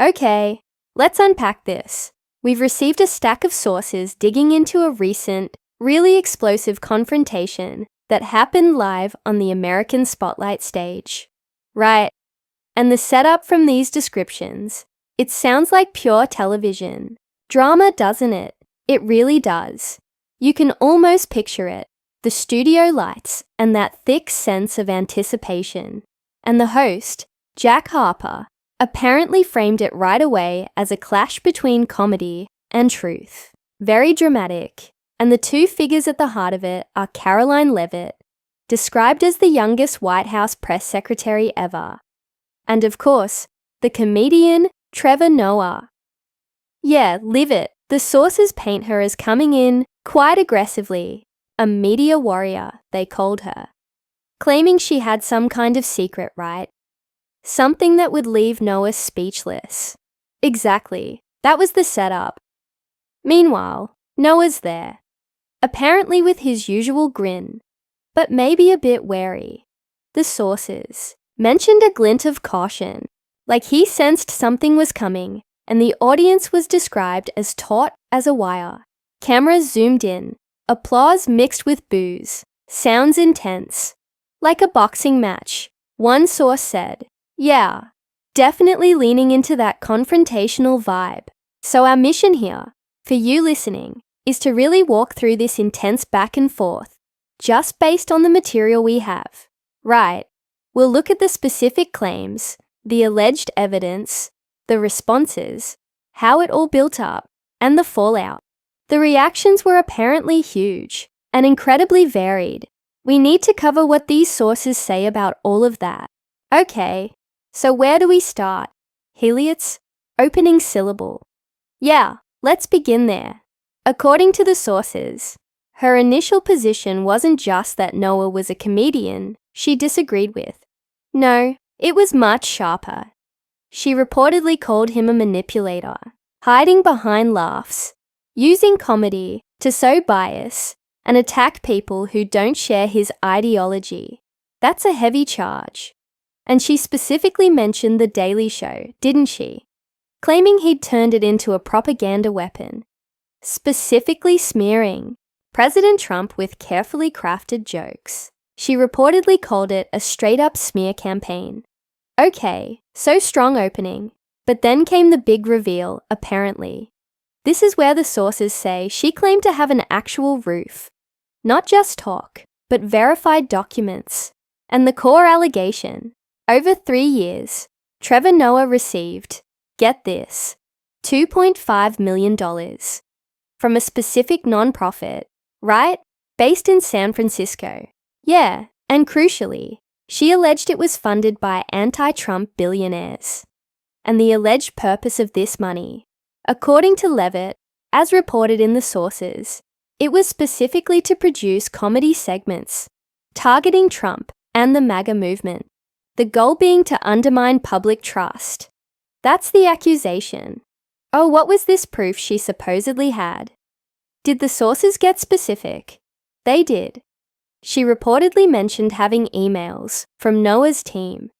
Okay, let's unpack this. We've received a stack of sources digging into a recent, really explosive confrontation that happened live on the American Spotlight stage. Right, and the setup from these descriptions, it sounds like pure television. Drama, doesn't it? It really does. You can almost picture it, the studio lights and that thick sense of anticipation. And the host, Jack Harper, apparently framed it right away as a clash between comedy and truth. Very dramatic. And the two figures at the heart of it are Karoline Leavitt, described as the youngest White House press secretary ever, and of course, the comedian Trevor Noah. Yeah, Leavitt. The sources paint her as coming in quite aggressively, a media warrior, they called her, claiming she had some kind of secret, right? Something that would leave Noah speechless. Exactly, that was the setup. Meanwhile, Noah's there, apparently with his usual grin, but maybe a bit wary. The sources mentioned a glint of caution, like he sensed something was coming, and the audience was described as taut as a wire. Cameras zoomed in, applause mixed with boos, sounds intense, like a boxing match. One source said, "Yeah, definitely leaning into that confrontational vibe." So our mission here, for you listening, is to really walk through this intense back and forth, just based on the material we have. Right, we'll look at the specific claims, the alleged evidence, the responses, how it all built up, and the fallout. The reactions were apparently huge and incredibly varied. We need to cover what these sources say about all of that. Okay, so where do we start? Heliot's opening syllable. Yeah, let's begin there. According to the sources, her initial position wasn't just that Noah was a comedian she disagreed with. No, it was much sharper. She reportedly called him a manipulator, hiding behind laughs, using comedy to sow bias and attack people who don't share his ideology. That's a heavy charge. And she specifically mentioned The Daily Show, didn't she? Claiming he'd turned it into a propaganda weapon, specifically smearing President Trump with carefully crafted jokes. She reportedly called it a straight-up smear campaign. Okay, so strong opening, but then came the big reveal, apparently. This is where the sources say she claimed to have an actual roof. Not just talk, but verified documents. And the core allegation, over 3 years, Trevor Noah received, get this, $2.5 million from a specific nonprofit, right? Based in San Francisco. Yeah, and crucially, she alleged it was funded by anti-Trump billionaires. And the alleged purpose of this money, according to Leavitt, as reported in the sources, it was specifically to produce comedy segments targeting Trump and the MAGA movement, the goal being to undermine public trust. That's the accusation. Oh, what was this proof she supposedly had? Did the sources get specific? They did. She reportedly mentioned having emails from Noah's team.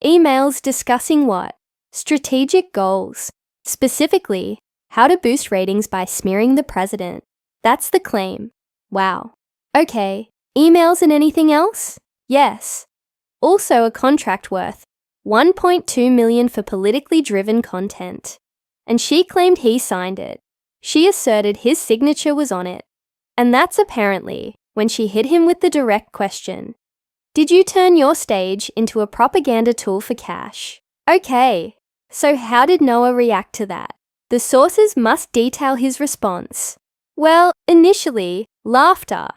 Emails discussing what? Strategic goals. Specifically, how to boost ratings by smearing the president. That's the claim. Wow. Okay, emails and anything else? Yes. Also a contract worth $1.2 million for politically driven content. And she claimed he signed it. She asserted his signature was on it. And that's apparently when she hit him with the direct question, did you turn your stage into a propaganda tool for cash? Okay, so how did Noah react to that? The sources must detail his response. Well, initially, laughter.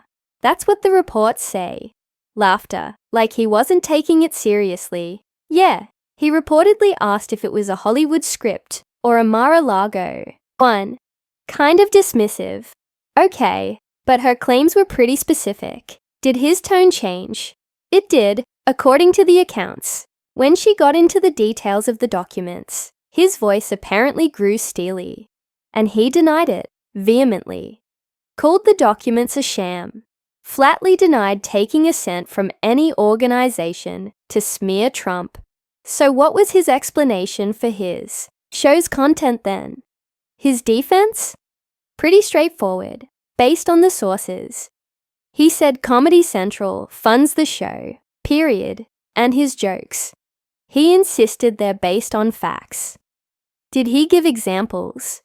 That's what the reports say. Laughter, like he wasn't taking it seriously. Yeah, he reportedly asked if it was a Hollywood script or a Mar-a-Lago one. Kind of dismissive. Okay, but her claims were pretty specific. Did his tone change? It did, according to the accounts. When she got into the details of the documents, his voice apparently grew steely, and he denied it vehemently. Called the documents a sham. Flatly denied taking a cent from any organization to smear Trump. So what was his explanation for his Show's content then. His defense? Pretty straightforward, based on the sources. He said Comedy Central funds the show, period, and his jokes. He insisted they're based on facts. Did he give examples?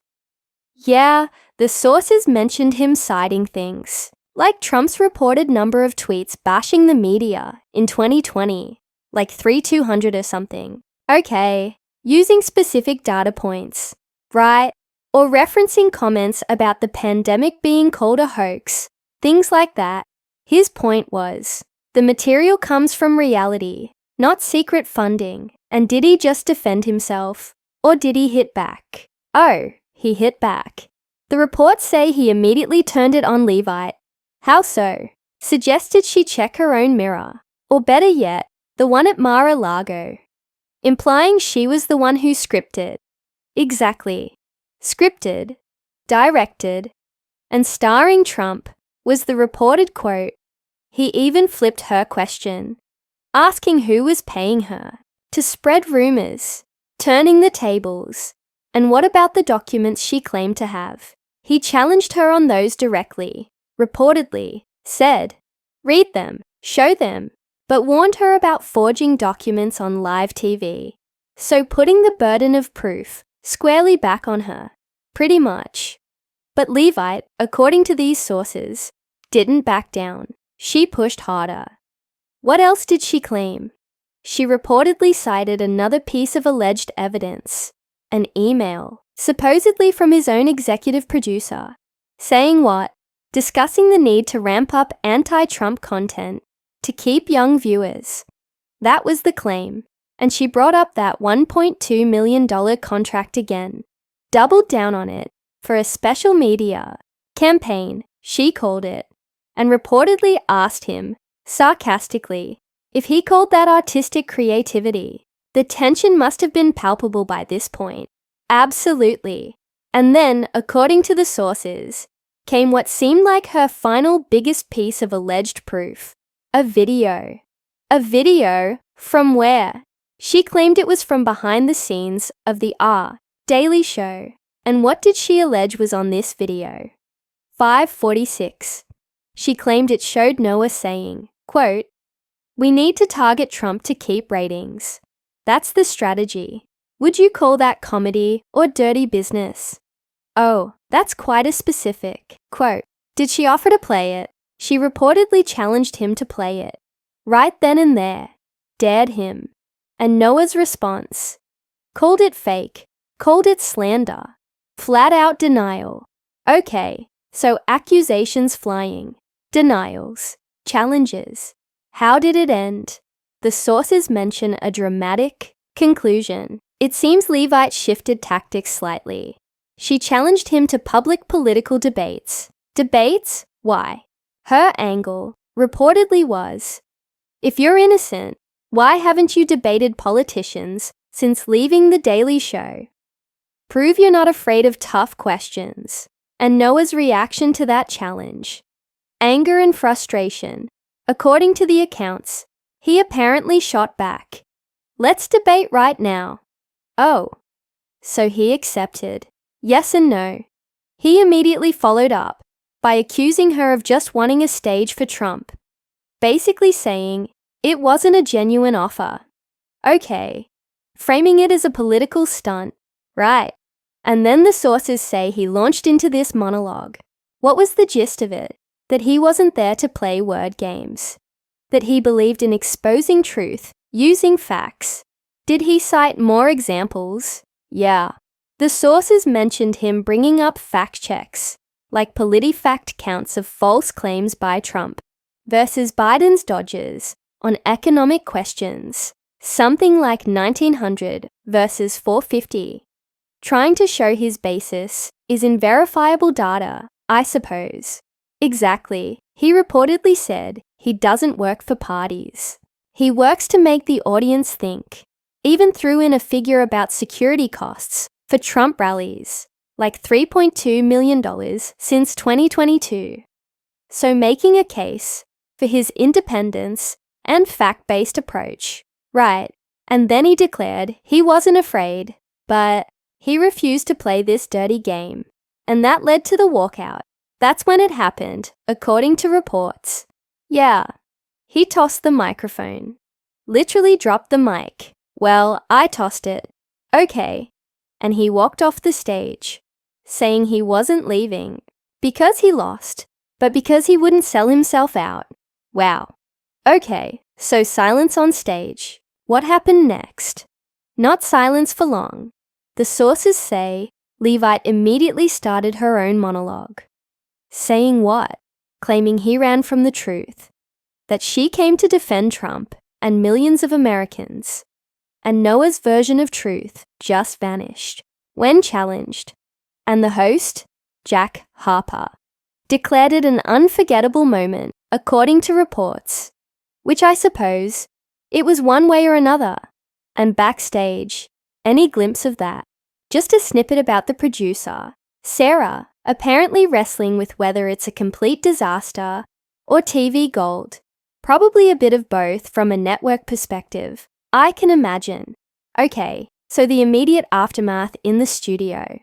Yeah, the sources mentioned him citing things, like Trump's reported number of tweets bashing the media in 2020, like 3,200 or something. Okay, using specific data points, right? Or referencing comments about the pandemic being called a hoax, things like that. His point was, the material comes from reality, not secret funding. And did he just defend himself? Or did he hit back? Oh, he hit back. The reports say he immediately turned it on Leavitt. How so? Suggested she check her own mirror, or better yet, the one at Mar-a-Lago, implying she was the one who scripted. Exactly. Scripted, directed, and starring Trump was the reported quote. He even flipped her question, asking who was paying her to spread rumors, turning the tables. And what about the documents she claimed to have? He challenged her on those directly, reportedly, said, read them, show them, but warned her about forging documents on live TV. So putting the burden of proof squarely back on her, pretty much. But Leavitt, according to these sources, didn't back down. She pushed harder. What else did she claim? She reportedly cited another piece of alleged evidence, an email, supposedly from his own executive producer, saying what? Discussing the need to ramp up anti-Trump content to keep young viewers. That was the claim, and she brought up that $1.2 million contract again, doubled down on it for a special media campaign, she called it, and reportedly asked him, sarcastically, if he called that artistic creativity. The tension must have been palpable by this point. Absolutely. And then, according to the sources, came what seemed like her final biggest piece of alleged proof. A video. A video from where? She claimed it was from behind the scenes of the Daily Show. And what did she allege was on this video? 5:46. She claimed it showed Noah saying, quote, "We need to target Trump to keep ratings. That's the strategy. Would you call that comedy or dirty business?" Oh, that's quite a specific. Quote, did she offer to play it? She reportedly challenged him to play it. Right then and there. Dared him. And Noah's response? Called it fake. Called it slander. Flat out denial. Okay, so accusations flying. Denials. Challenges. How did it end? The sources mention a dramatic conclusion. It seems Leavitt shifted tactics slightly. She challenged him to public political debates. Debates? Why? Her angle, reportedly was, if you're innocent, why haven't you debated politicians since leaving The Daily Show? Prove you're not afraid of tough questions. And Noah's reaction to that challenge? Anger and frustration. According to the accounts, he apparently shot back. Let's debate right now. Oh. So he accepted. Yes and no. He immediately followed up by accusing her of just wanting a stage for Trump, basically saying it wasn't a genuine offer. Okay. Framing it as a political stunt. Right. And then the sources say he launched into this monologue. What was the gist of it? That he wasn't there to play word games. That he believed in exposing truth, using facts. Did he cite more examples? Yeah. The sources mentioned him bringing up fact checks, like PolitiFact counts of false claims by Trump versus Biden's dodges on economic questions, something like 1900 versus 450. Trying to show his basis is in verifiable data, I suppose. Exactly. He reportedly said he doesn't work for parties. He works to make the audience think. Even threw in a figure about security costs for Trump rallies, like $3.2 million since 2022. So making a case for his independence and fact-based approach. Right. And then he declared he wasn't afraid, but He refused to play this dirty game, and that led to the walkout. That's when it happened, according to reports. Yeah, he tossed the microphone. Literally dropped the mic. Well, I tossed it. Okay. And he walked off the stage, saying he wasn't leaving because he lost, but because he wouldn't sell himself out. Wow. Okay, so silence on stage. What happened next? Not silence for long. The sources say Leavitt immediately started her own monologue. Saying what? Claiming he ran from the truth. That she came to defend Trump and millions of Americans. And Noah's version of truth just vanished when challenged. And the host, Jack Harper, declared it an unforgettable moment, according to reports, which I suppose it was one way or another. And backstage, any glimpse of that? Just a snippet about the producer, Sarah, apparently wrestling with whether it's a complete disaster or TV gold. Probably a bit of both from a network perspective. I can imagine. Okay, so the immediate aftermath in the studio.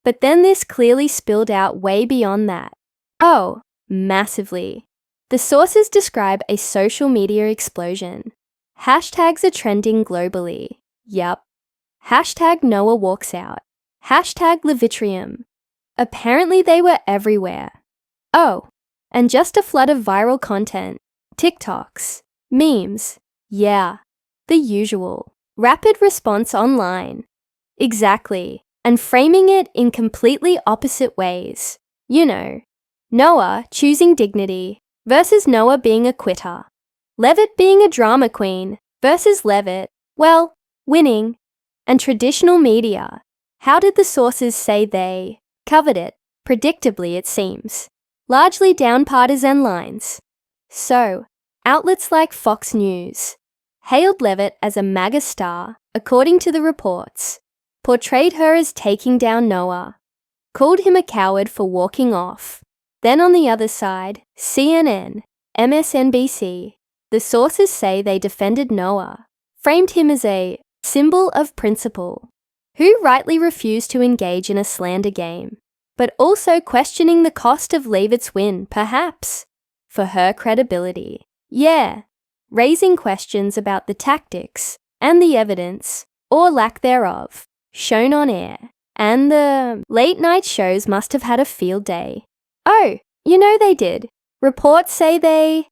But then this clearly spilled out way beyond that. Oh, massively. The sources describe a social media explosion. Hashtags are trending globally. Yup. Hashtag Noah walks out. Hashtag Levitrium. Apparently they were everywhere. Oh, and just a flood of viral content. TikToks. Memes. Yeah. The usual. Rapid response online. Exactly. And framing it in completely opposite ways. You know, Noah choosing dignity versus Noah being a quitter. Leavitt being a drama queen versus Leavitt, well, winning. And traditional media. How did the sources say they covered it? Predictably, it seems. Largely down partisan lines. So, outlets like Fox News hailed Leavitt as a MAGA star, according to the reports, portrayed her as taking down Noah, called him a coward for walking off. Then on the other side, CNN, MSNBC, the sources say they defended Noah, framed him as a symbol of principle, who rightly refused to engage in a slander game, but also questioning the cost of Leavitt's win, perhaps, for her credibility. Yeah, raising questions about the tactics and the evidence, or lack thereof, shown on air. And the late-night shows must have had a field day. Oh, you know they did. Reports say they